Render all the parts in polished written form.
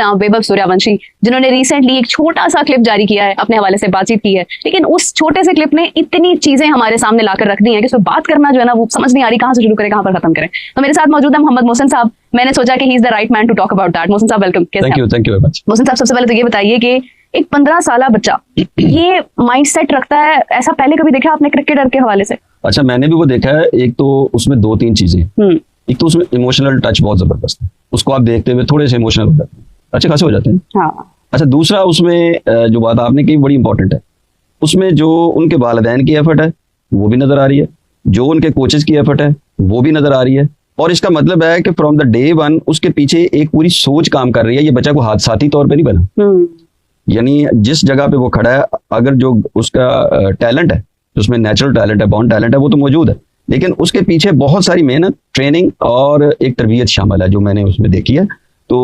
बेटा वैभव सूर्यवंशी, जिन्होंने रिसेंटली एक छोटा सा क्लिप जारी किया है, अपने हवाले से बातचीत की है, लेकिन उस छोटे से क्लिप ने इतनी चीजें हमारे सामने लाकर रख दी है कि उसमें बात करना जो है ना वो समझ नहीं आ रही कहाँ से शुरू करें कहाँ पर खत्म करें। तो मेरे साथ मौजूद है मोहम्मद मोहसिन साहब। मैंने सोचा कि he is the right man to talk about that. Mohsin साहब welcome. Thank you very much. Mohsin साहब सबसे पहले तो ये बताइए कि एक 15 साल बच्चा ये माइंडसेट रखता है, ऐसा पहले कभी देखा आपने क्रिकेटर के हवाले से? अच्छा, मैंने भी वो देखा है। एक तो उसमें 2-3 चीजें, एक तो उसमें इमोशनल टच बहुत जबरदस्त है, उसको आप देखते हुए थोड़े से इमोशनल हो जाते हैं, अच्छे खासे हो जाते हैं। हाँ। अच्छा, दूसरा उसमें जो बात आपने की बड़ी इंपॉर्टेंट है, उसमें जो उनके वालिदैन की एफर्ट है वो भी नजर आ रही है, जो उनके कोचेस की एफर्ट है वो भी नजर आ रही है। और इसका मतलब है कि फ्रॉम द डे वन उसके पीछे एक पूरी सोच काम कर रही है। ये बच्चा को हादसाती तौर पे नहीं बना, यानी जिस जगह पे वो खड़ा है, अगर जो उसका टैलेंट है, उसमें नेचुरल टैलेंट है, बॉर्न टैलेंट है, वो तो मौजूद है, लेकिन उसके पीछे बहुत सारी मेहनत, ट्रेनिंग और एक तरबियत शामिल है जो मैंने उसमें देखी है। तो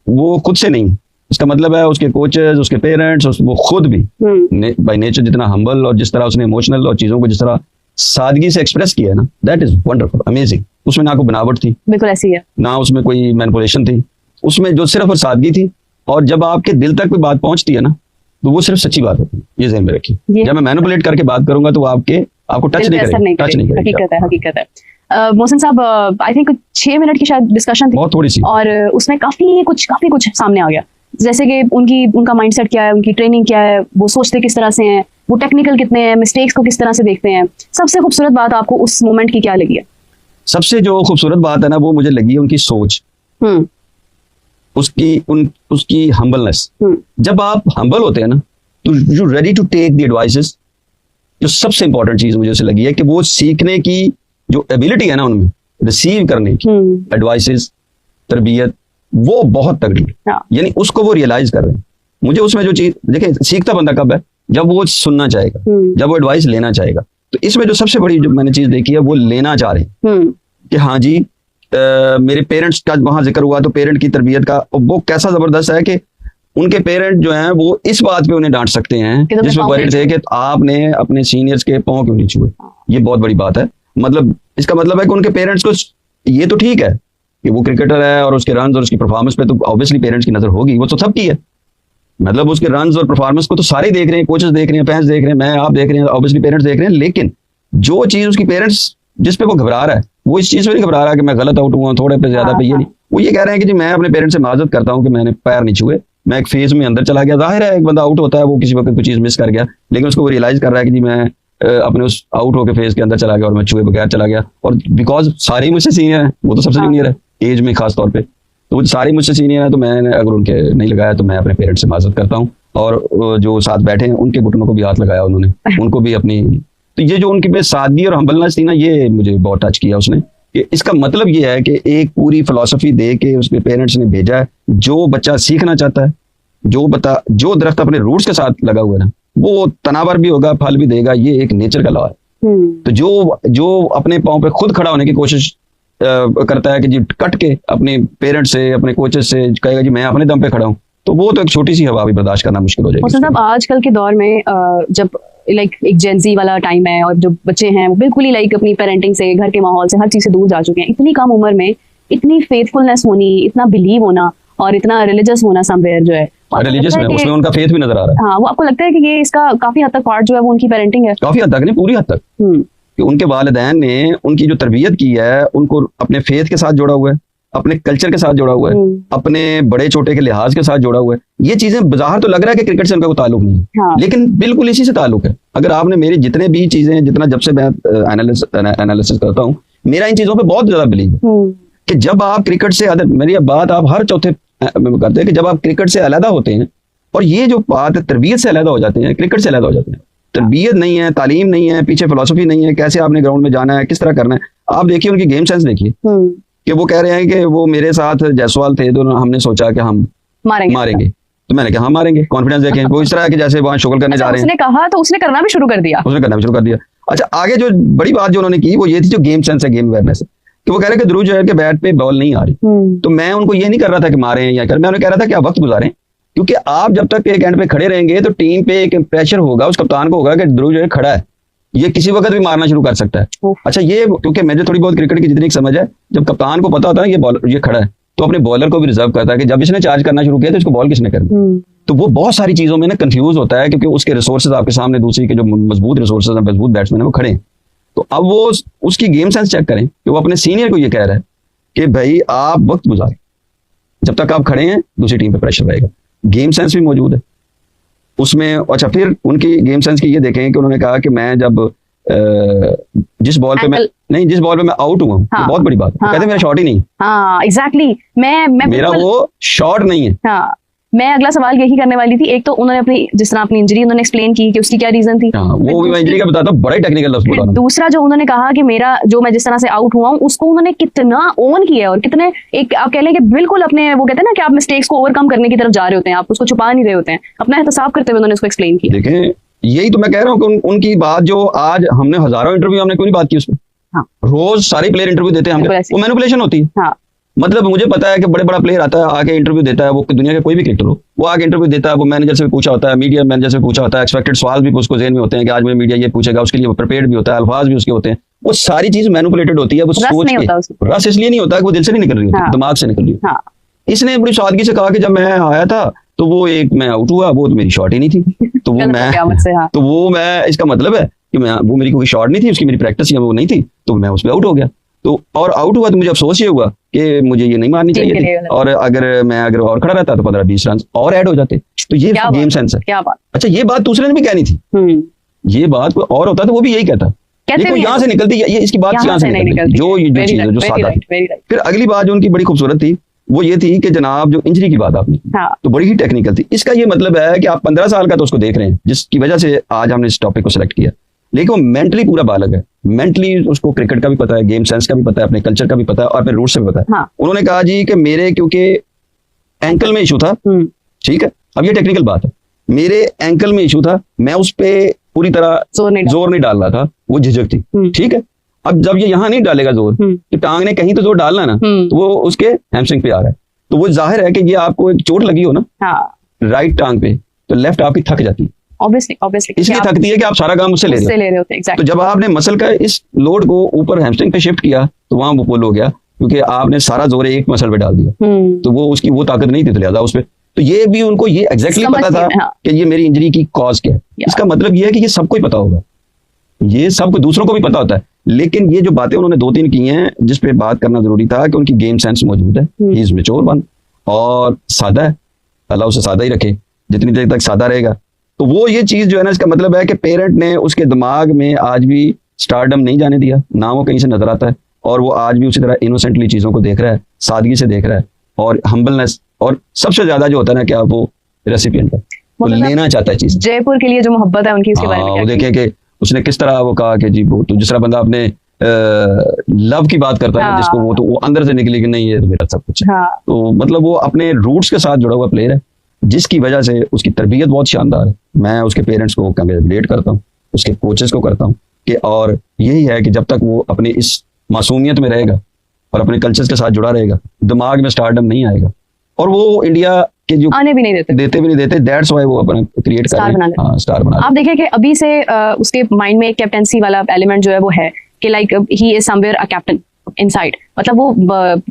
वो खुद से नहीं, इसका मतलब है उसके कोचेस, उसके पेरेंट्स, वो खुद भी बाय नेचर जितना हम्बल और जिस तरह उसने इमोशनल और चीजों को जिस तरह सादगी से एक्सप्रेस किया है ना, दैट इज वंडरफुल, अमेजिंग। उसमें ना कोई बनावट थी, बिल्कुल ऐसी है, ना उसमें कोई मैनिपुलेशन थी, उसमें जो सिर्फ और सादगी थी। और जब आपके दिल तक कोई बात पहुंचती है ना, तो वो सिर्फ सच्ची बात होती है, ये ज़हन में रखिए। जब मैं मैनिपुलेट करके बात करूंगा तो आपको टच नहीं करेगा। हकीकत है। मोहसिन साहब, आई थिंक 6 मिनट की शायद डिस्कशन थी, बहुत थोड़ी सी, और उसमें काफी कुछ सामने आ गया, जैसे कि उनका माइंडसेट क्या है, उनकी ट्रेनिंग क्या है, वो सोचते किस तरह से हैं, वो टेक्निकल कितने हैं, मिस्टेक्स को किस तरह से देखते हैं। सबसे खूबसूरत बात आपको उस मोमेंट की क्या लगी है? सबसे जो खूबसूरत बात है ना, वो मुझे लगी है उनकी सोच, उसकी हम्बलनेस। जब आप हम्बल होते हैं ना, तो you ready to take the advices. जो सबसे इंपॉर्टेंट चीज मुझे उसे लगी है कि वो सीखने की जो एबिलिटी है ना उनमें, रिसीव करने की एडवाइसेस, तरबियत, वो बहुत तगड़ी है। यानी उसको वो रियलाइज कर रहे हैं। मुझे उसमें जो चीज देखिए, सीखता बंदा कब है, जब वो सुनना चाहेगा, जब वो एडवाइस लेना चाहेगा। तो इसमें जो सबसे बड़ी जो मैंने चीज देखी है, वो लेना चाह रहे हैं कि हाँ जी, मेरे पेरेंट्स का वहां जिक्र हुआ, तो पेरेंट की तरबियत का वो कैसा जबरदस्त है कि उनके पेरेंट जो हैं वो इस बात पे उन्हें डांट सकते हैं जिसमें वरीड थे कि आपने अपने सीनियर्स के पांव क्यों नहीं छुए। ये बहुत बड़ी बात है। मतलब इसका मतलब है कि उनके पेरेंट्स को ये तो ठीक है कि वो क्रिकेटर है और उसके रन और उसकी परफॉर्मेंस पे तो ऑब्वियसली पेरेंट्स की नजर होगी, वो तो सबकी है। मतलब उसके रन और परफॉर्मेंस को तो सारे देख रहे हैं, कोचेस देख रहे हैं, फैंस देख रहे हैं, मैं आप देख रहे हैं, ऑब्वियसली पेरेंट्स देख रहे हैं। लेकिन जो चीज उसकी पेरेंट्स जिस पे वो घबरा रहा है, वो इस चीज पे नहीं घबरा रहा कि मैं गलत आउट हुआ थोड़े पे ज्यादा पे, ये नहीं। वो ये कह रहे हैं कि जी मैं अपने पेरेंट्स से माजरत करता हूँ कि मैंने पैर नहीं छुए, मैं एक फेज में अंदर चला गया। जाहिर है एक बंदा आउट होता है, वो किसी वक्त कोई चीज मिस कर गया, लेकिन उसको वो रियलाइज कर रहा है कि जी मैं अपने उस आउट होकर फेज के अंदर चला गया और मैं छुए बगैर चला गया। और बिकॉज सारे ही मुझसे सीनियर हैं, वो तो सबसे जूनियर है एज में खास तौर पे, तो वो सारे मुझसे सीनियर है, तो मैंने अगर उनके नहीं लगाया तो मैं अपने पेरेंट्स से माजरत करता हूँ। और जो साथ बैठे हैं उनके घुटनों को भी हाथ लगाया उन्होंने, उनको भी अपनी। तो ये जो उनकी पे सादगी और हम्बलनेस थी ना, ये मुझे बहुत टच किया उसने। कि इसका मतलब ये है कि एक पूरी फिलॉसफी दे के उसके पेरेंट्स ने भेजा है। जो बच्चा सीखना चाहता है, जो दरख्त अपने रूट्स के साथ लगा हुआ है ना, वो तनावर भी होगा, फल भी देगा, ये एक नेचर का लॉ है। तो जो अपने पाँव पे खुद खड़ा होने की कोशिश करता है कि जी कट के अपने पेरेंट्स से, अपने कोचेस से कहेगा जी मैं अपने दम पे खड़ा हूँ, तो वो तो एक छोटी सी हवा भी बर्दाश्त करना मुश्किल हो जाएगी। मतलब आजकल के दौर में जब एक जेंजी वाला टाइम है और जो बच्चे हैं वो बिल्कुल ही अपनी पेरेंटिंग से, घर के माहौल से, हर चीज से दूर जा चुके हैं। इतनी कम उम्र में इतनी फेथफुलनेस होनी, इतना बिलीव होना और इतना रिलीजियस होना समवेयर जो है, रिलीजियस में उसमें उनका फेथ भी नजर आ रहा है। हाँ, वो आपको लगता है कि ये इसका काफी हद तक पार्ट जो है वो उनकी पेरेंटिंग है? काफी हद तक नहीं, पूरी हद तक। कि उनके वालिदैन ने उनकी जो तरबियत की है, उनको अपने फेथ के साथ जोड़ा हुआ है, अपने कल्चर के साथ जोड़ा हुआ है, अपने बड़े छोटे के लिहाज के साथ जोड़ा हुआ है। ये चीजें बाहर तो लग रहा है कि क्रिकेट से उनका कोई ताल्लुक नहीं है, हाँ। लेकिन बिल्कुल इसी से ताल्लुक है। अगर आपने मेरी जितने भी चीजें, जितना जब से मैं एनालिसिस करता हूँ, मेरा इन चीजों पे बहुत ज्यादा बिलीव है कि जब आप क्रिकेट से, मेरी बात आप हर चौथे करते हैं कि जब आप क्रिकेट से अलहदा होते हैं, और ये जो बात है तरबियत से अलहदा हो जाते हैं, क्रिकेट से अलहदा हो जाते हैं, तरबियत नहीं है, तालीम नहीं है, पीछे फिलॉसफी नहीं है, कैसे आपने ग्राउंड में जाना है, किस तरह करना है। आप देखिए उनकी गेम सेंस देखिए कि वो कह रहे हैं कि वो मेरे साथ जायसवाल थे तो हमने सोचा कि हम मारेंगे। तो मैंने कहा हाँ मारेंगे, कॉन्फिडेंस देखें। वो इस तरह के जैसे वहां शुगल करने जा रहे हैं। उसने कहा तो उसने करना भी शुरू कर दिया। अच्छा, आगे जो बड़ी बात जो उन्होंने की वो ये थी, जो गेम सेंस है, गेम अवेयरनेस है, कि वो कह रहे कि ध्रुव जहर के बैट पे बॉल नहीं आ रही। तो मैं उनको ये नहीं कर रहा था कि मारें या कर, मैं उन्हें कह रहा था कि आप वक्त गुजारें, क्योंकि आप जब तक एक एंड पे खड़े रहेंगे तो टीम पे एक प्रेशर होगा, उस कप्तान को होगा कि ध्रुव जहर खड़ा है, ये किसी वक्त भी मारना शुरू कर सकता है। अच्छा, ये क्योंकि मुझे थोड़ी बहुत क्रिकेट की जितनी समझ है, जब कप्तान को पता होता है ये खड़ा है, तो अपने बॉलर को भी रिजर्व करता है कि जब इसने चार्ज करना शुरू किया तो इसको बॉल किसने करनी। तो वो बहुत सारी चीजों में ना कंफ्यूज होता है, क्योंकि उसके रिसोर्सेज आपके सामने दूसरी के जो मजबूत रिसोर्सेज हैं, मजबूत बैट्समैन है, वो खड़े हैं। तो अब वो उसकी गेम सेंस चेक करें कि वो अपने सीनियर को ये कह रहा है कि भाई आप वक्त गुजारें, जब तक आप खड़े हैं दूसरी टीम पे प्रेशर रहेगा। गेम सेंस भी मौजूद है उसमें। अच्छा, फिर उनकी गेम सेंस की ये देखें कि उन्होंने कहा कि मैं जब जिस बॉल पे मैं आउट हुआ हूं, हाँ, बहुत बड़ी बात है। कहते हैं मेरा शॉट ही नहीं। हाँ एग्जैक्टली, मैं मेरा वो शॉट नहीं है। हाँ, मैं अगला सवाल यही करने वाली थी। एक तो उन्होंने अपनी जिस तरह अपनी इंजरी उन्होंने एक्सप्लेन की कि उसकी क्या रीजन थी, हाँ, वो भी मैं इंजरी का बताता हूँ, बड़ा ही टेक्निकल लफ्ज बोला। दूसरा जो उन्होंने कहा कि मेरा जो मैं जिस तरह से आउट हुआ हूँ उसको उन्होंने कितना ओन किया और कितने एक आप कह लें कि बिल्कुल अपने वो कहते हैं ना कि आप मिस्टेक्स को ओवरकम करने की तरफ जा रहे होते हैं, आप उसको छुपा नहीं रहे होते हैं, अपना एहतसाब करते हुए उन्होंने उसको एक्सप्लेन किया। देखें, यही तो मैं कह रहा हूँ कि उनकी बात जो आज हमने हजारों इंटरव्यू हमने क्यों नहीं बात की उसमें। हाँ, रोज सारे प्लेयर इंटरव्यू देते हैं हमने, वो मैनिपुलेशन होती है। हाँ, मतलब मुझे पता है कि बड़ा प्लेयर आता है आके इंटरव्यू देता है, वो दुनिया का कोई भी क्रिकेटर हो, वो आके इंटरव्यू देता है, वो मैनेजर से भी पूछा होता है, मीडिया मैनेजर से पूछा होता है, एक्सपेक्टेड सवाल भी उसको जेहन में होते हैं कि आज मुझे मीडिया ये पूछेगा, उसके लिए वो प्रिपेयर्ड भी होता है, अल्फाज भी उसके होते हैं। वो सारी चीज मैनिपुलेटेड होती है, वो सोच के रस इसलिए नहीं होता कि वो दिल से नहीं निकल रही होती, दिमाग से निकल रही होती। इसने बड़ी सादगी से कहा कि जब मैं आया था तो वो एक मैं आउट हुआ, वो तो मेरी शॉट ही नहीं थी, तो वो मैं इसका मतलब है कि वो मेरी कोई शॉट नहीं थी, उसकी मेरी प्रैक्टिस वो नहीं थी, तो मैं उस पर आउट हो गया। तो और आउट हुआ तो मुझे अफसोस ये हुआ कि मुझे ये नहीं मारनी चाहिए थी, और अगर और खड़ा रहता तो 15-20 रन और ऐड हो जाते। तो ये गेम सेंस है। क्या बात। अच्छा, ये बात दूसरे ने भी कहनी थी, ये बात कोई और होता तो वो भी यही कहता, देखो यहाँ से निकलती, ये इसकी बात यहाँ से निकलती, जो चीज है जो सादा थी। फिर अगली बात जो उनकी बड़ी खूबसूरत थी वो ये थी कि जनाब जो इंजरी की बात आपने तो बड़ी ही टेक्निकल थी। इसका ये मतलब है कि आप 15 साल का तो उसको देख रहे हैं, जिसकी वजह से आज हमने इस टॉपिक को सिलेक्ट किया, लेकिन वो मेंटली पूरा बालग है। मेंटली उसको क्रिकेट का भी पता है, गेम सेंस का भी पता है, अपने कल्चर का भी पता है, और अपने रूट्स से भी पता है। उन्होंने कहा जी कि मेरे क्योंकि एंकल में इशू था, ठीक है, अब ये टेक्निकल बात है, मेरे एंकल में इशू था, मैं उस पर पूरी तरह जोर नहीं डाल रहा था, वो झिझक थी, ठीक है। अब जब ये यहाँ नहीं डालेगा जोर, कि टांग ने कहीं तो जोर डालना ना, तो वो उसके हैमस्ट्रिंग पे आ रहा है, तो वो जाहिर है कि ये आपको एक चोट लगी हो ना राइट टांग पे, तो लेफ्ट आपकी थक जाती है, ऑब्वियसली इसलिए थकती है कि आप सारा काम मुझसे ले रहे होते हैं। तो जब आपने मसल का इस लोड को ऊपर हैमस्ट्रिंग पे शिफ्ट किया तो वहां वो पुल हो गया, क्योंकि आपने सारा जोर एक मसल पे डाल दिया, तो वो उसकी वो ताकत नहीं थी लिहाजा उस पे। तो ये भी उनको ये एग्जैक्टली पता था कि ये मेरी इंजरी की कॉज क्या है। इसका मतलब ये है कि ये सबको ही पता होगा, ये सबको दूसरों को भी पता होता है, लेकिन ये जो बातें उन्होंने 2-3 की हैं जिस पे बात करना जरूरी था कि उनकी गेम सेंस मौजूद है, ही इज मैच्योर वन, और सादा है, अल्लाह उसे सादा ही रखे, जितनी देर तक सादा रहेगा। तो वो ये चीज जो है ना, इसका मतलब है कि पेरेंट ने उसके दिमाग में आज भी स्टारडम नहीं जाने दिया, ना वो कहीं से नजर आता है, और वो आज भी उसी तरह इनोसेंटली चीजों को देख रहा है, सादगी से देख रहा है, और हम्बलनेस, और सबसे ज्यादा जो होता है ना क्या, वो रेसिपिएंट का वो लेना चाहता है चीज। जयपुर के लिए जो मोहब्बत है उनकी, उसके बारे में देखे कि उसने किस तरह वो कहा कि जी वो तो जिस तरह बंदा अपने लव की बात करता है जिसको, वो तो वो अंदर से निकली कि नहीं ये तो मेरा सब कुछ है। तो मतलब वो अपने रूट्स के साथ जुड़ा हुआ प्लेयर है, जिसकी वजह से उसकी तरबियत बहुत शानदार है। मैं उसके पेरेंट्स को कंग्रेचुलेट करता हूँ, उसके कोचेस को करता हूँ कि, और यही है कि जब तक वो अपने इस मासूमियत में रहेगा और अपने कल्चर के साथ जुड़ा रहेगा, दिमाग में स्टारडम नहीं आएगा, और वो इंडिया के जो आने भी नहीं देते, दैट्स व्हाई वो अपना क्रिएट कर रहे हैं, स्टार बना। आप देखें कि अभी से उसके माइंड में एक कैप्टेंसी वाला एलिमेंट जो है वो है कि like he is somewhere a captain inside. मतलब वो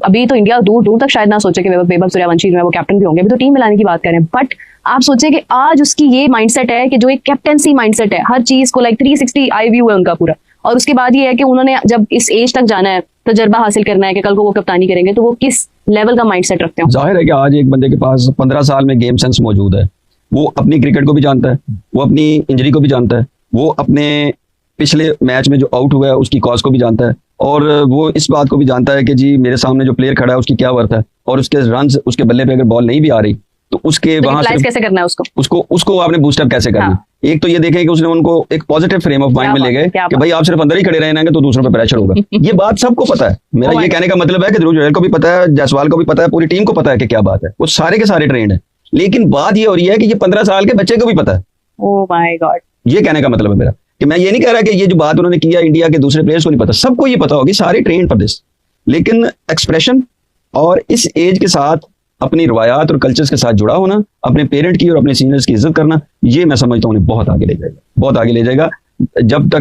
अभी तो इंडिया दूर दूर तक शायद ना सोचे कि वैभव सूर्यवंशी जो है वो कैप्टन भी होंगे, अभी तो टीम मिलाने की बात करें, बट आप सोचे कि आज उसकी ये माइंडसेट है कि जो एक कैप्टेंसी माइंडसेट है, हर चीज को लाइक 360 आई व्यू है उनका पूरा। और उसके बाद ये है कि उन्होंने जब इस एज तक जाना है, तजर्बा हासिल करना है कि कल को वो कप्तानी करेंगे, तो वो किस लेवल का माइंडसेट रखते हैं। जाहिर है कि आज एक बंदे के पास 15 साल में गेम सेंस मौजूद है, वो अपनी क्रिकेट को भी जानता है, वो अपनी इंजरी को भी जानता है, वो अपने पिछले मैच में जो आउट हुआ है उसकी कॉज को भी जानता है, और वो इस बात को भी जानता है कि जी मेरे सामने जो प्लेयर खड़ा है उसकी क्या वर्थ है, और उसके रन उसके बल्ले पे अगर बॉल नहीं भी आ रही तो उसके वहां से कैसे करना है उसको आपने बूस्टअप कैसे करना। एक तो ये देखें कि उसने उनको एक पॉजिटिव फ्रेम ऑफ माइंड में ले गए कि भाई आप सिर्फ अंदर ही खड़े रहेंगे तो दूसरों पे प्रेशर होगा। ये बात सबको पता है, मेरा ये कहने का मतलब है कि ध्रुव जुरैल को भी पता है, जायसवाल को भी पता है, पूरी टीम को पता है कि क्या बात है, वो सारे के सारे ट्रेंड है। लेकिन बात ये हो रही है कि ये 15 साल के बच्चे को भी पता है। ओह माय गॉड, ये कहने का मतलब है मेरा कि मैं ये नहीं कह रहा कि ये जो बात उन्होंने किया इंडिया के दूसरे प्लेयर्स को नहीं पता, सबको ये पता होगी, सारे ट्रेन पर दिस। लेकिन एक्सप्रेशन और इस एज के साथ अपनी रवायात और कल्चर्स के साथ जुड़ा होना, अपने पेरेंट की और अपने सीनियर्स की इज्जत करना, ये मैं समझता हूँ बहुत आगे ले जाएगा, बहुत आगे ले जाएगा। जब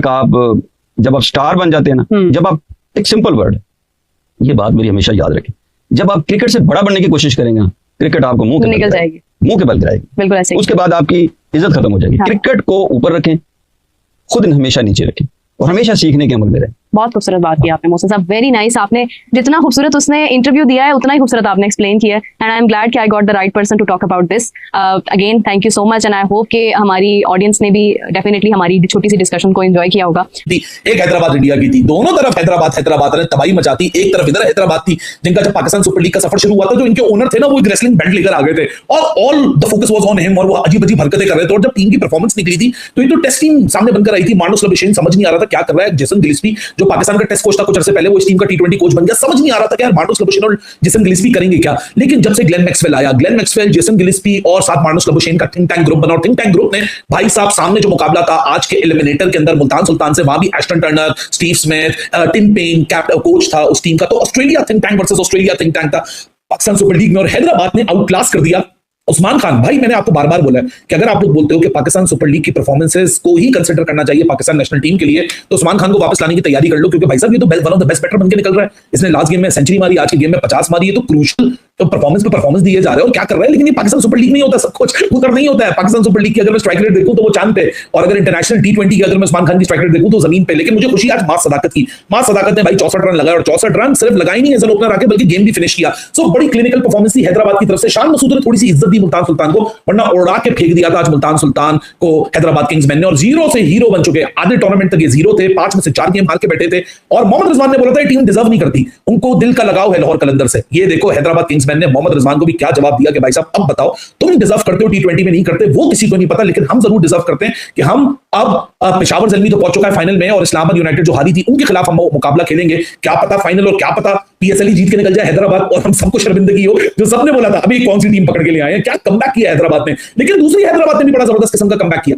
आप स्टार बन जाते हैं ना, जब आप, एक सिंपल वर्ड, ये बात मेरी हमेशा याद रखें, जब आप क्रिकेट से बड़ा बनने की कोशिश करेंगे, क्रिकेट आपको मुंह के बल निकल गिराएगी, जाएगी। मुंह के बल गिराएगी, बिल्कुल ऐसे ही। उसके बाद आपकी इज्जत खत्म हो जाएगी। हाँ। क्रिकेट को ऊपर रखें, खुद हमेशा नीचे रखें और हमेशा सीखने के अमल में रहें। बहुत खूबसूरत बात की आपने मोहसिन साहब, वेरी नाइस। आपने जितना खूबसूरत उसने इंटरव्यू दिया है उतना ही खूबसूरत आपने एक्सप्लेन किया है, एंड आई एम ग्लैड कि I got the right person to talk about this. Again thank you so much, and I hope कि हमारी ऑडियंस ने भी डेफिनेटली हमारी छोटी सी डिस्कशन को एंजॉय किया होगा। एक हैदराबाद इंडिया की थी, दोनों तरफ हैदराबाद ने तबाही मचाती। एक तरफ इधर हैदराबाद थी जिनका जब पाकिस्तान सुपर लीग का सफर शुरू हुआ था, जो इनके ओनर थे ना, वो एक रेसलिंग बेल्ट लेकर आ गए थे और all the focus was on him, और वो अजीब अजीब हरकतें कर रहे थे। और जब टीम की परफॉर्मेंस निकली थी तो ये तो टेस्ट टीम सामने बनकर आई थी। मार्नस लबुशेन समझ नहीं आ रहा था क्या कर रहा है। जेसन गिलिस्पी जो पाकिस्तान का टेस्ट कोच था कुछ अर्से पहले, वो इस टीम का टी20 कोच बन गया। समझ नहीं आ रहा था कि यार मार्नस लबुशेन और जेसन गिलिस्पी करेंगे क्या। लेकिन जब से ग्लेन मैक्सवेल आया, ग्लेन मैक्सवेल, जेसन गिलिस्पी और साथ मार्नस लबुशेन का थिंक टैंक ग्रुप बना, और थिंक टैंक ग्रुप ने भाई साहब सामने जो मुकाबला था आज के एलिमिनेटर के अंदर मुल्तान सुल्तान से, वहां भी Ashton Turner, Steve Smith, Tim Paine coach था उस टीम का। तो Australia think tank versus Australia think tank था पाकिस्तान सुपर लीग में, और हैदराबाद ने आउटक्लास कर दिया उस्मान खान। भाई मैंने आपको बार बार बोला है कि अगर आप लोग बोलते हो कि पाकिस्तान सुपर लीग की परफॉर्मेंसेस को ही कंसीडर करना चाहिए पाकिस्तान नेशनल टीम के लिए, तो उस्मान खान को वापस लाने की तैयारी कर लो, क्योंकि भाई साहब ये तो one of the best batter बनके निकल रहा है। इसने लास्ट गेम में सेंचुरी मारी, आज के गेम में 50 मारी है, तो क्रूशियल तो परफॉर्मेंस पे परफॉर्मेंस दिए जा रहे हैं और क्या कर रहा है। लेकिन ये पाकिस्तान सुपर लीग नहीं होता, सब कुछ उधर नहीं होता है। पाकिस्तान सुपर लीग की अगर मैं स्ट्राइक रेट देखूं तो वो चांद पे, और अगर इंटरनेशनल टी20 की अगर मैं उस्मान खान की स्ट्राइक रेट देखूं तो जमीन पे। लेकिन मुझे खुशी आज मास सदाकत की, मास सदाकत ने भाई 64 रन लगाए, और 64 रन सिर्फ लगाई नहीं एज एन ओपनर आके, बल्कि गेम भी फिनिश किया। सो बड़ी क्लिनिकल परफॉर्मेंस थी हैदराबाद की तरफ से। शान मसूद ने थोड़ी सी इज्जत दी मुल्तान सुल्तान को, वरना उड़ा के फेंक दिया था आज मुल्तान सुल्तान को हैदराबाद किंग्स मैन ने, और जीरो से हीरो बन चुके। आधे टूर्नामेंट तक ये जीरो थे, 5 में से 4 गेम हार के बैठे थे, और मोहम्मद रिजवान ने बोला था टीम डिजर्व नहीं करती, उनको दिल का लगाव है लाहौर कलंदर से। ये देखो हैदराबाद किंग्स मैन ने मोहम्मद रिजवान को भी क्या जवाब दिया कि भाई साहब अब बताओ तुम डिजर्व करते हो, टी20 में नहीं करते, वो किसी को नहीं पता, लेकिन हम जरूर डिजर्व करते हैं कि हम अब पेशावर ज़ल्मी तो पहुंच चुका है फाइनल में, और इस्लामाबाद यूनाइटेड जो हारी थी उनके खिलाफ हम मुकाबला खेलेंगे। क्या पता फाइनल, और क्या पता पीएसएल जीत के निकल जाए हैदराबाद और हम सबको शर्मिंदगी हो, जो सबने बोला था अभी कौन सी टीम पकड़ के लिए आए हैं। क्या कमबैक किया हैदराबाद ने, लेकिन दूसरी हैदराबाद ने भी बड़ा जबरदस्त किस्म का कमबैक किया।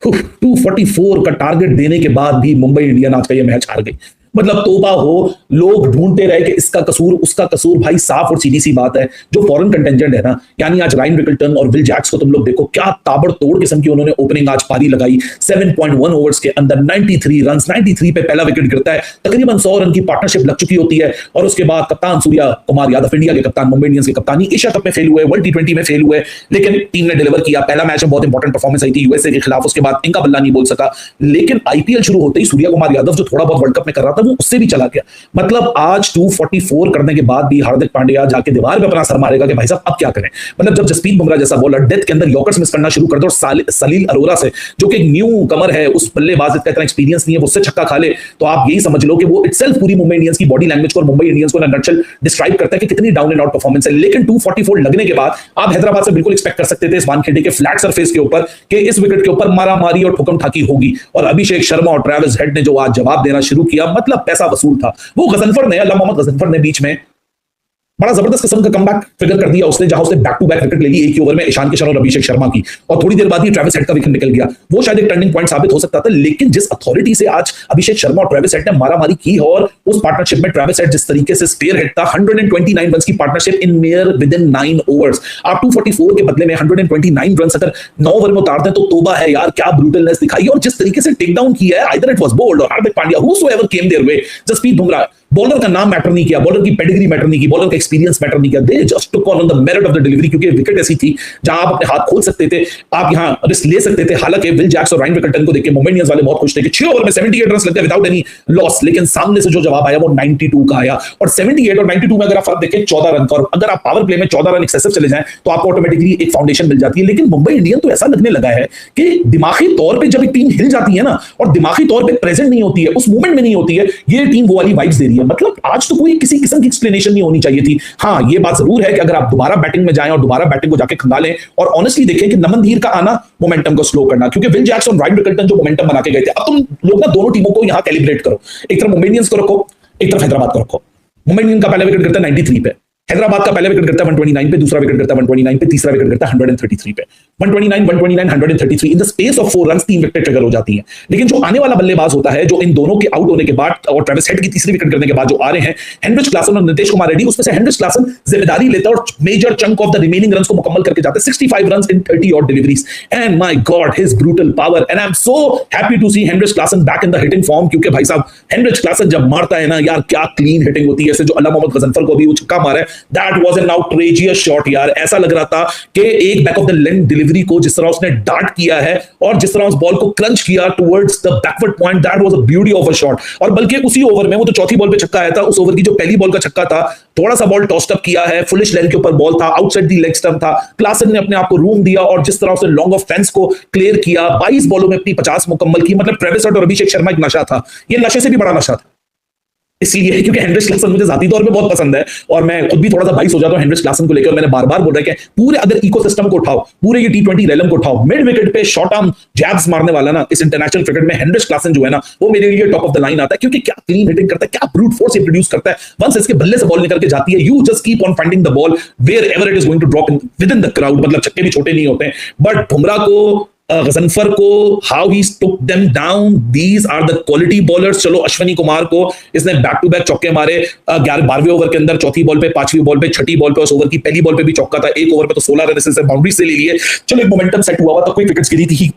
244 का टारगेट देने के बाद भी मुंबई इंडियन आज का ये मैच हार गई। मतलब तोबा हो, लोग ढूंढते रहे कि इसका कसूर उसका कसूर। भाई साफ और सीधी सी बात है, जो फॉरेन कंटेंजेंट है ना, यानी आज रायन रिकल्टन और विल जैक्स को तुम लोग देखो, क्या ताबड़तोड़ किस्म की उन्होंने ओपनिंग आज पारी लगाई। 7.1 ओवर्स के अंदर 93 रन, 93 पे पहला विकेट गिरता है, तकरीबन 100 रन की पार्टनरशिप लग चुकी होती है। और उसके बाद कप्तान सूर्या कुमार यादव, इंडिया के कप्तान, मुंबई इंडियंस के कप्तानी, एशिया कप में फेल हुए, वर्ल्ड टी20 में फेल हुए, लेकिन टीम ने डिलीवर किया। पहला मैच में बहुत इंपॉर्टेंट परफॉर्मेंस आई थी यूएसए के खिलाफ, उसके बाद इनका बल्ला नहीं बोल सका। लेकिन आईपीएल शुरू होते ही सूर्या कुमार यादव जो थोड़ा बहुत वर्ल्ड कप में कर रहा था, वो उससे भी चला गया। मतलब आज 244 करने के बाद भी हार्दिक पांड्या जाके दीवार पे अपना सर मारेगा कि भाई साहब अब क्या करें। मतलब जब जसप्रीत बुमराह जैसा बॉलर डेथ के अंदर यॉर्कर्स मिस करना शुरू कर दो, और सलील अरोरा से जो कि एक न्यू कमर है, उस बल्लेबाज का इतना एक्सपीरियंस नहीं है, वो उससे छक्का खा ले, तो आप यही समझ लो कि वो इटसेल्फ पूरी मुंबई इंडियंस की बॉडी लैंग्वेज को और मुंबई इंडियंस को नटशेल डिस्क्राइब करता है कि कितनी डाउन एंड आउट परफॉर्मेंस है। लेकिन 244 लगने के बाद आप हैदराबाद से बिल्कुल एक्सपेक्ट कर सकते थे इस वानखेड़े के फ्लैट सरफेस के ऊपर कि इस विकेट के ऊपर मारामारी और ठुकम ठाकी होगी। और अभिषेक शर्मा और ट्रेविस हेड ने जो आज जवाब देना शुरू किया, मतलब पैसा वसूल था। वो गजनफर ने, अल्लाह मोहम्मद गजनफर ने बीच में बड़ा जबरदस्त किस्म का कमबैक फिगर कर दिया उसने, जहां उसने बैक टू बैक विकेट ले ली एक ही ओवर में ईशान किशन और अभिषेक शर्मा की, और थोड़ी देर बाद ही ट्रेविस हेड का विकेट निकल गया। वो शायद एक टर्निंग पॉइंट साबित हो सकता था। लेकिन जिस अथॉरिटी से आज अभिषेक शर्मा और ट्रेविस हेड ने मारामारी की, और उस पार्टनरशिप में ट्रेविस हेड जिस तरीके से स्पेयर हेड था, 129 रन की partnership in mayor with in 9 overs. आप 244 के बदले में 129 रन अगर 9 ओवर में उतारते हैं तो तोबा है यार, क्या ब्रूटलनेस दिखाई। और जिस तरीके से टेक डाउन किया है, आइदर इट वाज बोल्ड और Hardik Pandya, whosoever came their way, Jasprit Bumrah, bowler का नाम मैटर नहीं किया, बॉलर की पेडिग्री मैटर नहीं की, बॉलर का एक्सपीरियंस मैटर नहीं किया, they just took on the merit of the delivery, क्योंकि विकेट ऐसी थी जहां आप अपने हाथ खोल सकते थे, आप यहां रिस्क ले सकते थे। हालांकि विल जैक्स और रायन रिकल्टन को देख के मुंबई इंडियंस वाले बहुत खुश थे कि 6 ओवर में 78 रन लगते विदाउट एनी लॉस, लेकिन सामने से जो जवाब आया वो 92 का आया। और 78 और 92 में अगर आप फर्क देखें 14 रन का, और अगर आप पावर प्ले में 14 रन एक्सेसिव चले जाएं तो आपको ऑटोमेटिकली एक फाउंडेशन मिल जाती है। लेकिन मुंबई इंडियन तो ऐसा लगने लगा है कि दिमागी तौर पर जब एक टीम हिल जाती है ना, और दिमागी तौर पर प्रेजेंट नहीं होती है, उस मूवमेंट में नहीं होती है, ये टीम वो वाली वाइब्स दे रही है। मतलब आज तो कोई किसी किस्म की एक्सप्लेनेशन नहीं होनी चाहिए थी। हाँ, ये बात जरूर है कि अगर आप दोबारा बैटिंग में जाएं और दोबारा बैटिंग को जाके खंगालें, और ऑनेस्टली देखें कि नमन धीर का आना मोमेंटम को स्लो करना, क्योंकि विल जैक्स और रायन रिकल्टन जो मोमेंटम बना के गए थे, अब तुम लोग ना दोनों टीमों को यहां कैलिब्रेट करो। एक तरफ मुंबई इंडियंस को रखो, एक तरफ हैदराबाद को रखो। मुंबई इंडियंस का पहला विकेट गिरता है 93 पे, हैदराबाद का पहला विकेट गिरता है 129 पे, दूसरा विकेट गिरता है 129 पे, तीसरा विकेट गिरता है 133 पे। 129 129 133 in the space of 4 runs 3 wicket trigger हो जाती हैं। लेकिन जो आने वाला बल्लेबाज होता है, जो इन दोनों के आउट होने के बाद और ट्रेविस हेड की तीसरी विकेट गिरने के बाद जो आ रहे हैं हेनरिच क्लासन और नितेश कुमार रेड्डी, उसमें से हेनरिच क्लासन जिम्मेदारी लेता है और major chunk of the remaining runs को मुकम्मल करके जाते हैं, 65 रन्स इन 30 और deliveries. And my god, his brutal power, and I am so happy to see Heinrich Klaasen back in the hitting form, क्योंकि भाई साहब हेनरिच क्लासन जब मारता है ना यार, क्या क्लीन हिटिंग होती है। ऐसे जो अल्लाह मोहम्मद गजनफर को भी वो छक्का मारा है, that was an outrageous shot यार। ऐसा लग रहा था कि एक back of the length delivery को जिस तरह उसने डार्ट किया है और जिस तरह उस बॉल को क्रंच किया towards the backward point, that was a beauty of a shot. और बल्कि उसी ओवर में, वो तो चौथी बॉल पे छक्का आया था, उस ओवर की जो पहली बॉल का छक्का था, थोड़ा सा बॉल टॉस्ट अप किया है, फुलिश लेंथ के ऊपर बॉल था, आउटसाइड द लेग स्टंप था, क्लासन ने अपने आप को रूम दिया और जिस तरह उसने लॉन्ग ऑफ फेंस को क्लियर किया, 22 बॉलों में अपनी 50 मुकम्मल की। मतलब ट्रेविस हेड और अभिषेक शर्मा एक नशा था, ये नशे से भी बड़ा नशा था। इसलिए क्योंकि हेनरिच क्लासन मुझे जाती तौर पे बहुत पसंद है और मैं खुद भी थोड़ा सा बाइस हो जाता हूं हेनरिच क्लासन को लेकर। मैंने बार-बार बोल रहा है कि पूरे अगर इकोसिस्टम को उठाओ, पूरे ये T20 रेलम को उठाओ, मिड विकेट पे शॉर्ट आर्म जैब्स मारने वाला ना इस इंटरनेशनल क्रिकेट में हेनरिच क्लासन जो है ना, वो मेरे लिए टॉप ऑफ द लाइन आता है। क्योंकि क्या क्लीन हिटिंग करता है, क्या ब्रूट फोर्स इंट्रोड्यूस करता है। वंस इसके बल्ले से बॉल निकल के जाती है, you just keep on finding the ball wherever it is going to drop in within the crowd. मतलब छक्के भी छोटे नहीं होते हैं, बट बुमराह को, गजनफर को, how he took them down, these are the quality bowlers. चलो अश्विनी कुमार को इसने बैक टू बैक चौके मारे 12वें ओवर के अंदर, चौथी बॉल पे, 5वीं बॉल पे, छठी बॉल पे, उस ओवर की पहली बॉल पे भी चौका था, एक ओवर पे तो 16 रन से बाउंड्री से ले लिए। चलो एक मोमेंटम सेट हुआ तो कोई विकेट्स गिरी थी,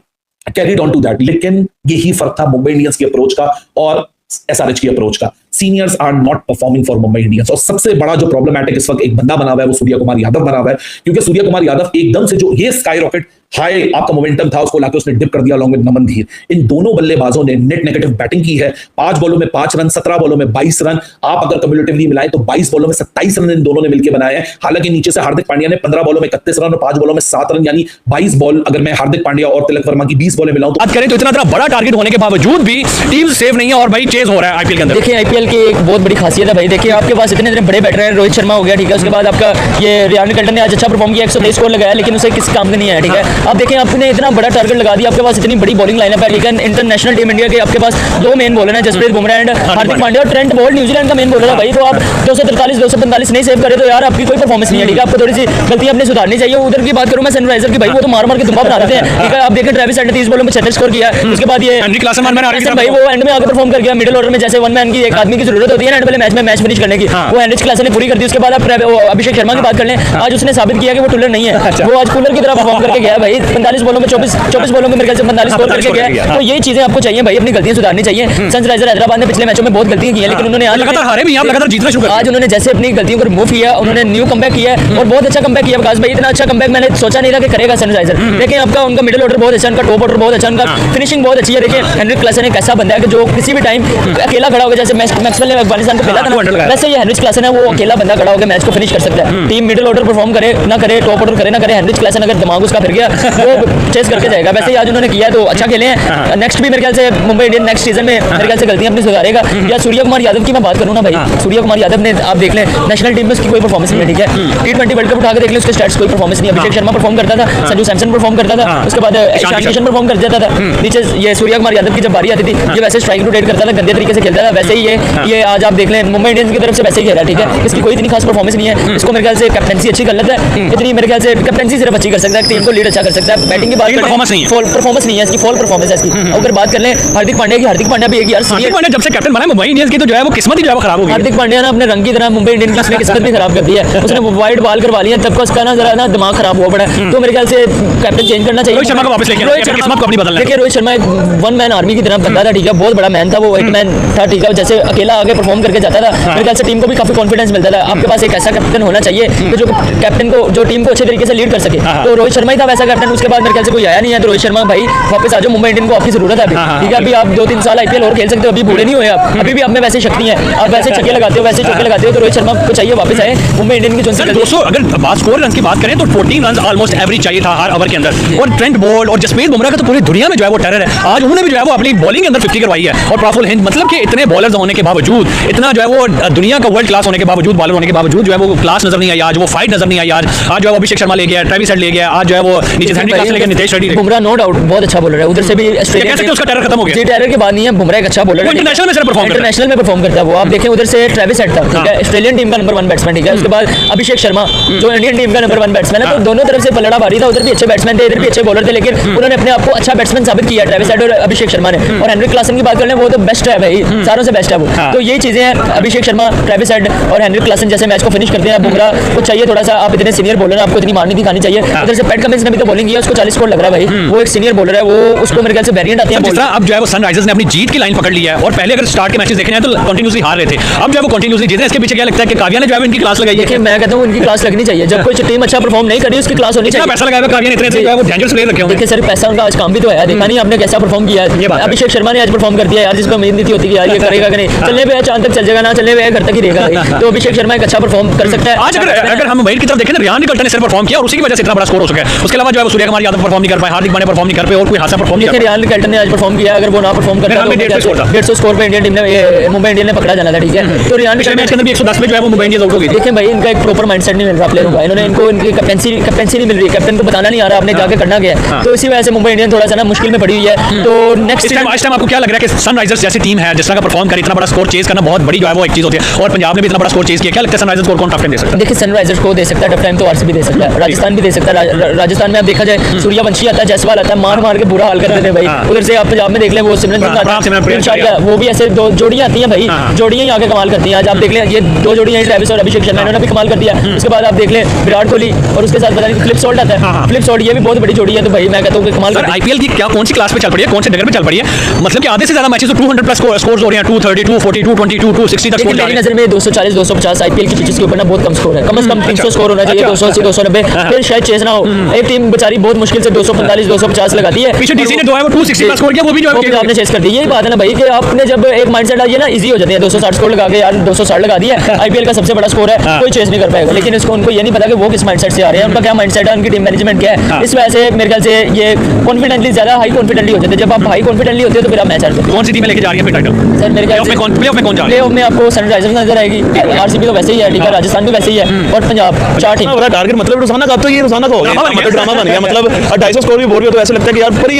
कैरीड ऑन टू दैट। लेकिन यही फर्क था मुंबई इंडियंस की अप्रोच का और एसआरएच की अप्रोच का। Seniors are not performing for Mumbai Indians. और सबसे बड़ा जो प्रॉब्लमैटिक इस वक्त एक बंदा बना हुआ है वो सूर्य कुमार यादव बना हुआ है, क्योंकि सूर्य कुमार यादव एकदम से जो ये स्काई रॉकेट हाई आपका मोमेंटम था उसको लाके उसने डिप कर दिया अलॉन्ग विद नमन धीर। इन दोनों बल्लेबाजों ने नेट नेगेटिव बैटिंग की है। 5 बॉलों में 5 रन, 17 बॉलों में 22 रन। आप अगर कम्युलेटिवली मिलाएं तो 22 बॉलों में 27 रन इन दोनों ने मिलकर बनाए हैं। हालांकि नीचे से हार्दिक पांड्या ने 15 बॉलों में 31 रन और 5 बॉलों में 7 रन, यानी 22 बॉल अगर मैं हार्दिक पांड्या और तिलक वर्मा की 20 बॉलें मिलाऊं तो बात करें तो इतना बड़ा टारगेट होने के बावजूद भी टीम सेव नहीं है और भाई चेज हो रहा है आईपीएल के अंदर। देखिए आईपीएल की एक बहुत बड़ी खासियत है भाई, देखिए आपके पास इतने बड़े बैटर हैं, रोहित शर्मा हो गया, ठीक है, उसके बाद आपका ये रियान रिकल्टन ने आज अच्छा परफॉर्म किया, 123 स्कोर लगाया, लेकिन उसे किसी काम का नहीं है, ठीक है। आप देखें आपने इतना बड़ा टारगेट लगा दिया, आपके पास इतनी बड़ी बॉलिंग लाइनअप है, लेकिन इंटरनेशनल टीम इंडिया के आपके पास 2 मेन बॉलर हैं, जसप्रीत बुमराह एंड हार्दिक पांड्या, और ट्रेंट बोल्ट न्यूजीलैंड का मेन बॉलर है भाई। तो आप 243 245 नहीं सेव करे तो यार आपकी कोई परफॉर्मेंस नहीं है, ठीक है। आपको थोड़ी सी गलतियां अपनी सुधारनी चाहिए। उधर की बात करूं मैं सनराइजर की, भाई वो तो मार मार के दुम्बा बना देते हैं, ठीक है। आप देखें ट्रेविस हेड ने 30 बॉलों में 36 स्कोर किया, उसके बाद ये हेनरी क्लासन भाई वो एंड में आगे परफॉर्म कर गया। मिडिल ऑर्डर में जैसे वन मैन की एक आदमी की जरूरत होती है ना एंड वाले मैच में मैच फिनिश करने की, वो हेनरिच क्लासन ने पूरी कर दी। उसके बाद आप अभिषेक शर्मा की बात कर लें, आज उसने साबित किया कि वो टूलर नहीं है, वो आज कूलर की तरह परफॉर्म करके गया भाई। 45 बॉलों में 24 बॉलों में मेरे ख्याल से 45 स्कोर करके गया। तो ये चीजें आपको चाहिए भाई, अपनी गलतियां सुधारनी चाहिए। सनराइजर हैदराबाद ने पिछले मैचों में बहुत गलतियां की हैं, लेकिन उन्होंने आज लगातार हारे भी, आप लगातार जीतना शुरू कर आज उन्होंने जैसे अपनी गलतियों को रिमूव किया, उन्होंने न्यू कमबैक किया और बहुत अच्छा कमबैक किया विकास भाई। इतना अच्छा कमबैक मैंने सोचा नहीं था कि करेगा सनराइजर। देखिए आपका उनका मिडिल ऑर्डर बहुत अच्छा, उनका टॉप ऑर्डर बहुत अच्छा, उनका फिनिशिंग बहुत अच्छी है। देखिए हेनरिच क्लासन एक ऐसा बंदा है कि जो किसी भी टाइम अकेला खड़ा होगा, जैसे मैक्सवेल ने अफगानिस्तान को खेला था ना, वैसे ये हेनरिच क्लासन है, वो अकेला बंदा खड़ा होकर मैच को फिनिश कर सकता है। टीम मिडिल ऑर्डर परफॉर्म करे ना करे, टॉप ऑर्डर करे ना करे, हेनरिच क्लासन अगर दिमाग उसका फिर गया वो चेस करके जाएगा। वैसे ही आज उन्होंने किया तो अच्छा खेले हैं। नेक्स्ट भी मेरे ख्याल से मुंबई इंडियन नेक्स्ट सीजन में मेरे ख्याल से गलतियां अपनी सुधारेगा। या सूर्य कुमार यादव की मैं बात करूं ना भाई, सूर्य कुमार यादव ने आप देख लें नेशनल टीम में उसकी कोई परफॉर्मेंस नहीं है, ठीक है। T20 वर्ल्ड कप उठा के देख लें, उसके स्टैट्स कोई परफॉर्मेंस नहीं है। अभिषेक शर्मा परफॉर्म करता था, संजू सैमसन परफॉर्म करता था, उसके बाद ईशान किशन परफॉर्म कर जाता था। नीचे ये सूर्य कुमार यादव की जब बारी आती थी, ये वैसे स्ट्राइक रोटेट करता था, गंदे तरीके से खेलता था। वैसे ही ये आज आप देख लें मुंबई इंडियंस की तरफ से वैसे ही खेला, ठीक है। इसकी कोई इतनी खास परफॉर्मेंस नहीं है। इसको मेरे ख्याल से कैप्टनसी अच्छी कर लेता है, इतनी मेरे ख्याल से कैप्टनसी सिर्फ अच्छी कर सकता है, टीम को लीड अच्छा कर सकता है। बैटिंग की बात करें परफॉर्मेंस नहीं है इसकी, फॉल परफॉर्मेंस है इसकी। अगर बात कर लें हार्दिक पांड्या की, हार्दिक पांड्या भी एक यार हार्दिक पांड्या जब से कैप्टन बना मुंबई इंडियंस की तो जो है वो किस्मत ही जो है वो खराब हो गई। हार्दिक पांड्या ने अपने रंग की तरह मुंबई इंडियंस की उसने किस्मत भी खराब कर दी है। उसने वाइड बॉल करवा लिया, तब का उसका ना जरा ना दिमाग खराब हुआ पड़ा। तो मेरे ख्याल से कैप्टन चेंज करना चाहिए। रोहित शर्मा को वापस लेके आना, किस्मत को अपनी बदलना है। देखिए रोहित शर्मा एक वन मैन आर्मी की तरह बंदा था, ठीक है, बहुत बड़ा मैन था, वो हिट मैन था, ठीक है। जैसे अकेला आगे परफॉर्म करके जाता था, मेरे ख्याल से टीम को भी काफी कॉन्फिडेंस मिलता था। आपके पास एक ऐसा कैप्टन होना चाहिए कि जो कैप्टन को जो टीम को अच्छे तरीके से लीड कर सके। तो रोहित शर्मा ही था वैसा कैप्टन। उसके बाद मेरे ख्याल से कोई आया नहीं है। तो रोहित शर्मा भाई वापस आ जाओ, मुंबई इंडियन को आपकी जरूरत है अभी, ठीक है। अभी आप 2-3 साल आईपीएल और खेल सकते हो, अभी बूढ़े नहीं हुए आप, अभी भी आप में वैसे शक्ति है, आप वैसे छक्के लगाते हो, वैसे चौके लगाते हो। तो रोहित शर्मा को चाहिए वापस आए मुंबई इंडियन की। जो 200 अगर बात स्कोर रन की बात करें तो 14 रन ऑलमोस्ट एवरेज चाहिए था हर ओवर के अंदर। और ट्रेंट बोल्ट और जसप्रीत बुमराह का तो पूरी दुनिया में जो है वो टेरर है। आज उन्होंने भी जो है वो अपनी बॉलिंग के अंदर 50 करवाई है। और प्रफुल्ल हिंद, मतलब कि इतने बॉलर्स होने के बावजूद, इतना जो है वो दुनिया का वर्ल्ड क्लास होने के बावजूद, बॉलर होने के बावजूद जो है वो क्लास नजर नहीं आई आज, वो फाइट नजर नहीं आई आज। आज जो है अभिषेक शर्मा ले गया, ट्रेविस हेड ले गया, आज जो है वो नीचे हेनरी क्लासन लेके नितेश रेड्डी बुमराह नो डाउट बहुत अच्छा बॉलर है, उधर से भी ऑस्ट्रेलिया कहते हैं उसका टेरर खत्म हो गया। जी टेरर के बाद नहीं है, बुमराह एक अच्छा बॉलर है, इंटरनेशनल में परफॉर्म करता है, इंटरनेशनल में परफॉर्म करता है वो। आप देखें उधर से ट्रेविस हेड था, ठीक है, ऑस्ट्रेलियन टीम का नंबर 1 बैट्समैन, ठीक है, उसके बाद अभिषेक शर्मा जो इंडियन टीम का नंबर 1 बैट्समैन है, तो दोनों तरफ से पलड़ा भारी था, उधर भी अच्छे बैट्समैन थे, इधर भी अच्छे बॉलर थे, लेकिन उन्होंने अपने आप को अच्छा बैट्समैन साबित किया ट्रेविस हेड और अभिषेक शर्मा ने। और हेनरी क्लासन की बात कर लें, वो तो बेस्ट है भाई, सारों से बेस्ट है वो। तो यही चीजें हैं, अभिषेक शर्मा, ट्रेविस हेड और हेनरी क्लासन जैसे मैच को फिनिश करते हैं। बुमराह को चाहिए थोड़ा सा, आप इतने सीनियर बॉलर हैं, आपको इतनी मारनी दिखानी चाहिए। उधर से पैट कमिंस ने भी तो बॉलिंग की है, उसको 40 स्कोर लग रहा है भाई, वो एक सीनियर बॉलर है, वो उसको मेरे ख्याल से वेरिएंट आते हैं। जिस तरह अब जो है वो सनराइजर्स ने अपनी जीत की लाइन पकड़ लिया है, और पहले अगर स्टार्ट के मैचेस देखे जाए तो कंटिन्यूसली हार रहे थे, अब जो है वो कंटिन्यूसली जीत रहे हैं। इसके पीछे क्या लगता है कि काव्या ने जो है इनकी क्लास लगाई है? देखिए मैं कहता हूँ इनकी क्लास लगनी चाहिए, जब कोई टीम अच्छा परफॉर्म नहीं कर रही उसकी क्लास होनी इतना चाहिए। पैसा लगाया हुआ काव्या ने, इतने जो है वो डेंजरस प्लेयर रखे होंगे। देखिए सर पैसा उनका आज काम भी तो है, देखा नहीं आपने कैसा परफॉर्म किया है। अभिषेक शर्मा ने आज परफॉर्म कर दिया यार, जिस पर उम्मीद नहीं थी होती कि यार ये करेगा कि नहीं, चलने पे चांद तक चल जाएगा, ना चलने पे घर तक ही रहेगा। तो अभिषेक शर्मा एक अच्छा परफॉर्म कर सकता है। आज अगर हम मुंबई की तरफ देखें ना, रियान निकल्टन ने सिर्फ परफॉर्म किया और उसी की वजह से इतना बड़ा स्कोर हो सका है। उसके अलावा जो है सूर्य कुमार यादव परफॉर्म नहीं कर पाए, हार्दिक पांड्या परफॉर्म नहीं कर पाए, और कोई खासा परफॉर्म नहीं कर पाए। रियान निकल्टन ने आज परफॉर्म किया, अगर वो ना परफॉर्म करता तो 150 स्कोर पे इंडियन टीम ने, मुंबई इंडियन ने पकड़ा जाना था, ठीक है। तो रियान निकल्टन मैच के अंदर भी 110 में जो है वो मुंबई इंडियंस आउट हो गई। देखें भाई इनका एक प्रॉपर माइंडसेट नहीं मिल रहा प्लेयरों का, इन्होंने इनको इनकी कैप्टेंसी नहीं मिल रही, कैप्टन को बताना नहीं आ रहा आपने जाके करना क्या है, तो इसी वजह से मुंबई इंडियन थोड़ा सा ना मुश्किल में पड़ी हुई है। तो नेक्स्ट टाइम आपको क्या लग रहा है कि सनराइजर्स जैसी टीम है, जिस तरह का परफॉर्म कर, इतना बड़ा स्कोर चेज करना बहुत बड़ी जो है वो एक चीज होती है, और पंजाब ने भी इतना बड़ा स्कोर चेज किया, क्या लगता है सनराइजर्स को कौन टफ टाइम दे सकता है? देखिए सनराइजर्स को दे सकता है टफ टाइम, तो आरसीबी दे सकता है, राजस्थान भी दे सकता है। राजस्थान में आप देखा जाए सूर्यवंशी आता है, जायसवाल आता है, मार के बुरा हाल कर देते हैं भाई। उधर से आप पंजाब में देख लें वो सिमरन, वो भी ऐसे दो जोड़ियां आती हैं भाई, जोड़ियां ही आगे कमाल करती हैं। आज आप देख लें ये दो जोड़ियां ट्रेविस और अभिषेक शर्मा, इन्होंने भी कमाल कर दिया। उसके बाद आप देख लें विराट कोहली और उसके साथ पता नहीं फ्लिप सॉल्ट आता है, फ्लिप सॉल्ट ये भी बहुत बड़ी जोड़ी है। तो भाई मैं कहता हूं कि कमाल। आईपीएल की क्या कौन सी क्लास पे चल पड़ी है, कौन से डगर पे चल पड़ी है? मतलब कि आधे से ज्यादा मैचेस तो 200 प्लस स्कोर्स हो रहे हैं, 230, 240, 222, 260 तक स्कोर जा रहे हैं। मेरी नजर में 240 250 आईपीएल की पिचेस के ऊपर ना बहुत कम स्कोर है, कम से कम 300 स्कोर होना चाहिए, 280 290, फिर शायद चेस ना हो। एक टीम बेचारी बहुत मुश्किल से 245 250 लगाती है, पीछे डीसी ने जो है वो 260 प्लस स्कोर किया, वो भी जो है आपने चेस कर दी। यही बात है ना भाई कि आपने जब एक माइंडसेट आ जाए ना इजी हो जाती है, 260 स्कोर लगा के यार 260 लगा दिया, आईपीएल का सबसे बड़ा स्कोर है, कोई चेस नहीं कर पाएगा। लेकिन इसको उनको ये नहीं पता कि वो किस माइंडसेट से आ रहे हैं, उनका क्या माइंडसेट है, उनकी टीम मैनेजमेंट क्या है। इस वजह से मेरे ख्याल से ये कॉन्फिडेंटली ज्यादा हाई कॉन्फिडेंटली हो जाते हैं। जब आप हाई कॉन्फिडेंटली होते हो तो फिर आप मैच हारते हो। कौन सी टीम लेके जा रही है फिर टाइटल? सर मेरे ख्याल से प्लेऑफ में कौन जा रहा है? प्लेऑफ में आपको सनराइजर्स नजर आएगी, आरसीबी तो वैसे ही है, ठीक है, राजस्थान भी वैसे ही है, और पंजाब, 4 टीम। बड़ा टारगेट मतलब रोजाना का, तो ये रोजाना का हो गया, मतलब ड्रामा बन गया। मतलब 250 स्कोर भी बोल रहे हो तो ऐसा लगता है कि यार बड़ी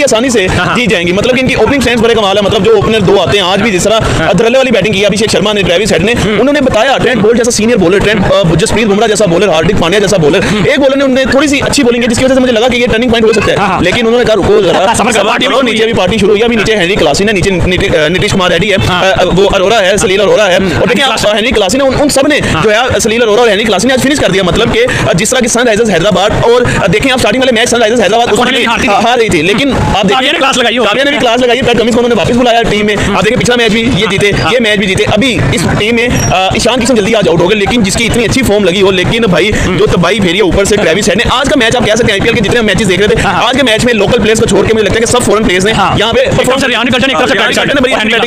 आसानी से जीत जाएंगी। मतलब कि इनकी ओपनिंग स्टैंड बड़े कमाल है। मतलब जो ओपनर दो आते हैं आज भी, जिस तरह अदरले वाली बैटिंग की अभिषेक शर्मा ने, ट्रेविस हेड ने, उन्होंने बताया ट्रेंट बोल्ट जैसा सीनियर बॉलर, जसप्रीत बुमराह जैसा बॉलर, हार्दिक पांड्या जैसा बॉलर, एक बॉलर ने उन्होंने थोड़ी सी अच्छी बॉलिंग की जिसकी वजह से मुझे लगा कि ये टर्निंग पॉइंट हो सकता है। लेकिन उन्होंने कहा रुको जरा, नीचे भी पार्टी शुरू हुई, अभी नीचे हेनरी क्लासन है, नीचे नीतीश कुमार रेड्डी है, वो अरोरा है, सलील अरोरा है, और देखिए आप हेनरी क्लासन है, उन सब ने जो है सलील अरोरा और हेनरी क्लासन ने आज फिनिश कर दिया। मतलब कि जिस तरह की सनराइजर्स हैदराबाद, और देखें आप स्टार्टिंग वाले मैच सनराइजर्स हैदराबाद हार रही थी, लेकिन आप देखिए काव्या ने भी क्लास लगाई, पैट कमिंस को उन्होंने वापस बुलाया टीम में। आप देखिए पिछला मैच भी ये जीते, ये मैच भी जीते। अभी इस टीम में ईशान किशन जल्दी आज आउट हो गए, लेकिन जिसकी इतनी अच्छी फॉर्म लगी हो, लेकिन भाई जो तबाही फेरी है ऊपर से ट्रेविस हेड ने। आज का मैच आप कह सकते हैं आईपीएल के जितने मैचेस देख रहे थे, आज के मैच में लोकल प्लेयर्स को छोड़ के मुझे लगता है कि सब फॉरेन प्लेयर्स ने यहाँ पे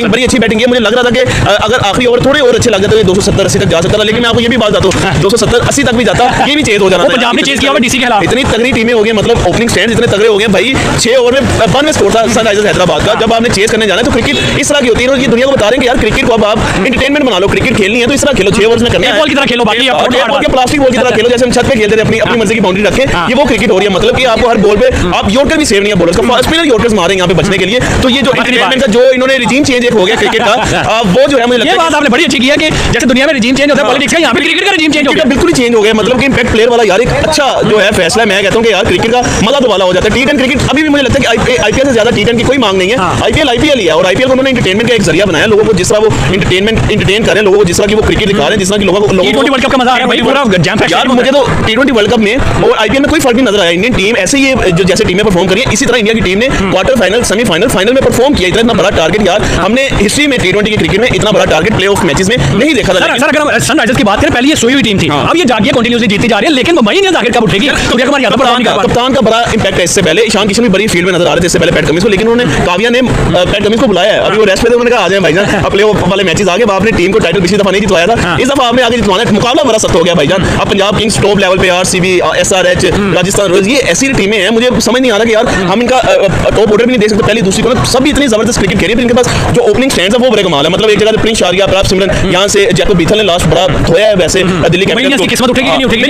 बड़ी अच्छी बैटिंग की। मुझे लग रहा था कि अगर आखिरी ओवर थोड़े और अच्छे लग जाते तो 270-80 तक जा सकता था, लेकिन मैं आपको ये भी बात बताता हूं 270-80 तक भी जाता, ये भी चेज हो जाना था। पंजाब ने चेज किया डीसी के खिलाफ। इतनी तगड़ी टीमें हो गई, मतलब ओपनिंग स्टैंड इतने तगड़े हो गए भाई। 6 ओवर में 92 स्कोर था सनराइजर्स हैदराबाद का। जब आपने चेज करने जाना है तो क्रिकेट इस तरह की होती है, ये दुनिया को बता रहे हैं कि यार क्रिकेट को अब आप एंटरटेनमेंट बना लो, क्रिकेट खेलनी है तो इस तरह खेलो, 6 ओवर्स में करना है, बॉल की तरह खेलो, बाकी प्लास्टिक बॉल की तरह खेलो, जैसे हम छत पे खेलते थे अपनी मर्जी की बाउंड्री रखें, ये वो क्रिकेट हो रही है। मतलब कि आपको हर बॉल पे आप यॉर्कर भी सेव नहीं है बॉलर्स का, स्पिनर यॉर्कर्स मारेंगे यहाँ पे बचने के लिए। तो ये जो एंटरटेनमेंट का जो इन्होंने रिजीम चेंज एक हो गया क्रिकेट का, वो जो है मुझे लगता है, ये बात आपने बड़ी अच्छी की है कि जैसे दुनिया में रिजीम चेंज होता है पॉलिटिक्स का, यहाँ पे क्रिकेट का रिजीम चेंज हो गया, बिल्कुल ही चेंज हो गया। मतलब कि इम्पैक्ट प्लेयर वाला यार एक अच्छा जो है फैसला, मैं कहता हूँ कि यार क्रिकेट का मजा दोबारा हो जाता है। टी10 क्रिकेट अभी भी मुझे लगता है कि आईपीएल से ज्यादा टी10 की कोई मांग नहीं है। आईपीएल ही है, और आईपीएल को उन्होंने एंटरटेनमेंट का एक जरिया बनाया, लोगों को जिस तरह वो एंटरटेन कर रहे हैं, लोगों को जिस तरह की वो क्रिकेट दिखा रहे हैं, जिस तरह की लोगों को T20 वर्ल्ड कप का मजा आ रहा है भाई, पूरा जैम पैक। यार मुझे तो T20 वर्ल्ड कप में और आईपीएल में कोई फर्क नहीं नजर आया। इंडियन टीम ऐसे ही जो जैसे टीमें परफॉर्म करी इसी तरह इंडिया की टीम ने क्वार्टर फाइनल, सेमीफाइनल, फाइनल में परफॉर्म किया। इतना बड़ा टारगेट यार हमने हिस्ट्री में T20 के क्रिकेट में इतना बड़ा टारगेट प्लेऑफ मैचेस में नहीं देखा था। सर अगर हम सनराइजर्स की बात करें, पहले ये सोई हुई टीम थी, अब ये जागी कंटिन्यूअसली जीतती जा रही है, लेकिन मुंबई इंडियंस आखिर कब उठेगी? सूर्य कुमार यादव कप्तान का बड़ा इंपैक्ट है। इससे पहले ईशान किशन भी बड़ी फील्ड में नजर आ रहे थे, इससे पहले पैट कमिंस को, लेकिन उन्होंने काव्या ने पैट कमिंस को बुलाया है। अभी वो रेस्ट पे थे, उन्होंने कहा आ जाए भाईजान, अब प्लेऑफ वाले मैचेस आगे। आपने टीम को टाइटल पिछली दफा नहीं जितवाया था, इस दफा आपने आगे जितवाना है। मुकाबला बड़ा सख्त हो गया भाईजान। अब पंजाब किंग्स टॉप लेवल पे, आरसीबी, एसआरएच, राजस्थान रॉयल्स, ये ऐसी टीमें हैं, मुझे समझ नहीं आ रहा कि यार हम इनका टॉप ऑर्डर भी नहीं देख सकते पहली दूसरी को। सभी इतनी जबरदस्त क्रिकेट खेली, इनके पास जो ओपनिंग स्टैंड्स है वो बड़े कमाल है। मतलब एक जगह प्रिंस शारिया, प्राप्त सिमरन, यहाँ से जैकब बीथल ने लास्ट बड़ा धोया है। वैसे दिल्ली कैपिटल्स की किस्मत उठेगी कि नहीं उठेगी,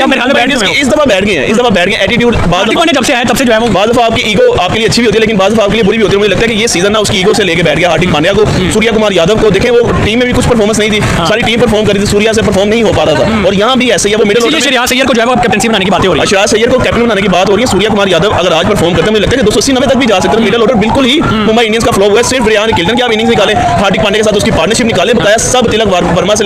इस दफा बैठ गए हैं, एटीट्यूड हार्दिक पांड्या जब से आए तब से जो है वो बाद दफा आपकी ईगो आपके लिए अच्छी भी होती है लेकिन बाद दफा आपके लिए बुरी भी होती है। मुझे लगता है कि ये सीजन ना उसकी ईगो से लेके बैठ गया हार्दिक पांड्या को। सूर्या कुमार यादव को देखें, वो टीम में भी कुछ परफॉर्मेंस नहीं थी, सारी टीम परफॉर्म कर रही थी, सूर्या से परफॉर्म नहीं हो पा रहा था। और यहाँ भी ऐसे ही है, वो मिडिल ऑर्डर में श्रेयस अय्यर को जो है वो कैप्टनसी बनाने की बातें हो रही है। श्रेयस अय्यर को कैप्टन बनाने की बात हो रही है। सूर्या कुमार यादव अगर आज परफॉर्म करते हैं मुझे लगता है कि 280-90 तक भी जा सकते हैं। मिडिल ऑर्डर बिल्कुल ही मुंबई इंडियंस का फ्लॉप हुआ है। सिर्फ रियान किल्टन की आप इनिंग्स निकाले, हार्दिक पांड्या के साथ उसकी पार्टनरशिप निकाले, बताया सब तिलक वर्मा से